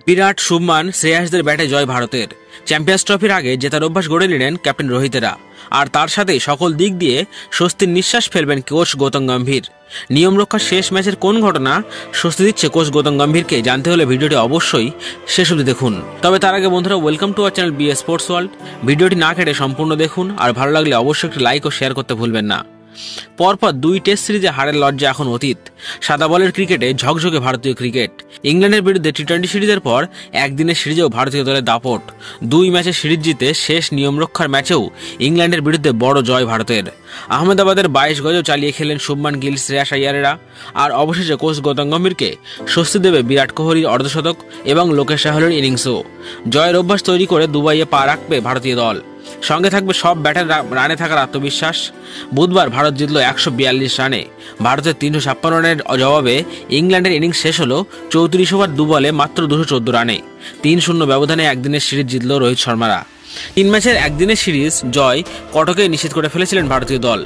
বিরাট, শুভমান, শ্রেয়াসদের ব্যাটে জয় ভারতের। চ্যাম্পিয়ন্স ট্রফির আগে জেতার অভ্যাস গড়ে নিলেন ক্যাপ্টেন রোহিতেরা, আর তার সাথে সকল দিক দিয়ে স্বস্তির নিঃশ্বাস ফেলবেন কোচ গৌতম গম্ভীর। নিয়ম রক্ষার শেষ ম্যাচের কোন ঘটনা স্বস্তি দিচ্ছে কোচ গৌতম গম্ভীরকে জানতে হলে ভিডিওটি অবশ্যই শেষ অবধি দেখুন। তবে তার আগে বন্ধুরা, welcome to our channel BS sports world. ভিডিওটি না কেটে সম্পূর্ণ দেখুন, আর ভালো লাগলে অবশ্যই একটি লাইক ও শেয়ার করতে ভুলবেন না। পরপর 2 টেস্ট সিরিজে হারের লজ্জা এখন অতীত। সাদা বলের ক্রিকেটে ঝকঝকে ভারতীয় ক্রিকেট। ইংল্যান্ডের বিরুদ্ধে টি-20 সিরিজের পর একদিনের সিরিজেও ভারতীয় দলের দাপট। 2 ম্যাচে সিরিজ জিতে শেষ নিয়ম রক্ষার ম্যাচেও ইংল্যান্ডের বিরুদ্ধে বড় জয় ভারতের। আহমেদাবাদের 22 গজও চালিয়ে খেলেন শুভমান গিল, শ্রেয়াস আইয়ারেরা। আর অবশেষে কোচ গৌতম গম্ভীরকে স্বস্তি দেবে বিরাট কোহলির অর্ধশতক এবং লোকেশ রাহুলের ইনিংসও। জয়ের অভ্যাস তৈরি করে দুবাইয়ে পা রাখবে ভারতীয় দল। সঙ্গে থাকবে সব ব্যাটের রানে থাকার আত্মবিশ্বাস। বুধবার ভারত জিতল 142 রানে। ভারতের 356 রানের জবাবে ইংল্যান্ডের ইনিংস শেষ হলো 34 ওভার 2 বলে মাত্র 214 রানে। 3-0 ব্যবধানে একদিনের সিরিজ জিতল রোহিত শর্মারা। 3 ম্যাচের একদিনের সিরিজ জয় কটকে নিশ্চিত করে ফেলেছিলেন ভারতীয় দল।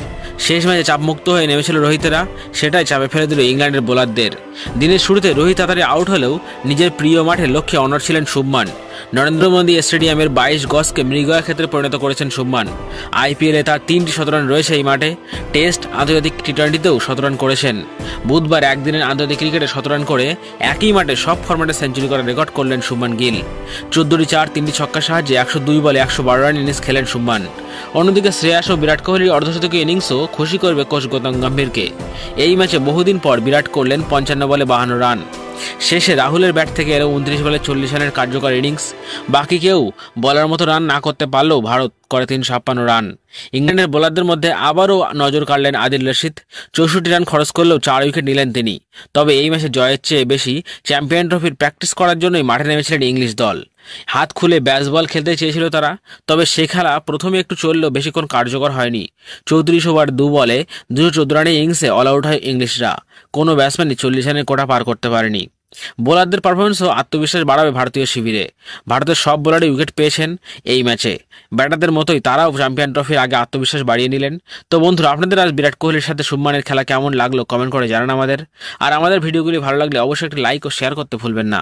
শেষ ম্যাচে চাপমুক্ত হয়ে নেমেছিল রোহিতেরা, সেটাই চাপে ফেলে দিল ইংল্যান্ডের বোলারদের। দিনের শুরুতে রোহিত তাড়াতাড়ি আউট হলেও নিজের প্রিয় মাঠে লক্ষ্যে অনড় ছিলেন শুভমান। নরেন্দ্র মোদী স্টেডিয়ামের 22 গজকে মৃগয়া ক্ষেত্রে পরিণত করেছেন শুভমান। আইপিএলে তার 3টি শতরান রয়েছে এই মাঠে। টেস্ট, আন্তর্জাতিক টি-20তেও শতরান করেছেন। বুধবার একদিনের আন্তর্জাতিক ক্রিকেটে শতরান করে একই মাঠে সব ফরম্যাটে সেঞ্চুরি করার রেকর্ড করলেন শুভমান গিল। 14টি চার, 3টি ছক্কার সাহায্যে 102 বলে 112 রান ইনিংস খেলেন শুভমান। অন্যদিকে শ্রেয়াস ও বিরাট কোহলির অর্ধশতকীয় ইনিংসও খুশি করবে কোচ গৌতম গম্ভীরকে। এই ম্যাচে বহুদিন পর বিরাট করলেন 55 বলে 52 রান। শেষে রাহুলের ব্যাট থেকে এলো 29 বলে 40 রানের কার্যকর ইনিংস। বাকি কেউ বলার মতো রান না করতে পারলেও ভারত করে 356 রান। ইংল্যান্ডের বোলারদের মধ্যে আবারও নজর কাড়লেন আদিল রশিদ। 64 রান খরচ করলেও 4 উইকেট নিলেন তিনি। তবে এই ম্যাচে জয়ের চেয়ে বেশি চ্যাম্পিয়ন ট্রফির প্র্যাকটিস করার জন্যই মাঠে নেমেছিলেন ইংলিশ দল। হাত খুলে ব্যাসবল খেলতে চেয়েছিল তারা, তবে সে খেলা প্রথমে একটু চললেও বেশিক্ষণ কার্যকর হয়নি। 34 ওভার 2 বলে 214 রানের ইনিংসে অল আউট হয় ইংলিশরা। কোনো ব্যাটসম্যানই 40 রানের কোটা পার করতে পারেনি। বোলারদের পারফরমেন্সও আত্মবিশ্বাস বাড়াবে ভারতীয় শিবিরে। ভারতের সব বোলারই উইকেট পেয়েছেন এই ম্যাচে। ব্যাটারদের মতোই তারাও চ্যাম্পিয়ন ট্রফির আগে আত্মবিশ্বাস বাড়িয়ে নিলেন। তো বন্ধুরা, আপনাদের আজ বিরাট কোহলির সাথে শুভমানের খেলা কেমন লাগলো কমেন্ট করে জানান আমাদের। আর আমাদের ভিডিওগুলি ভালো লাগলে অবশ্যই একটি লাইক ও শেয়ার করতে ভুলবেন না।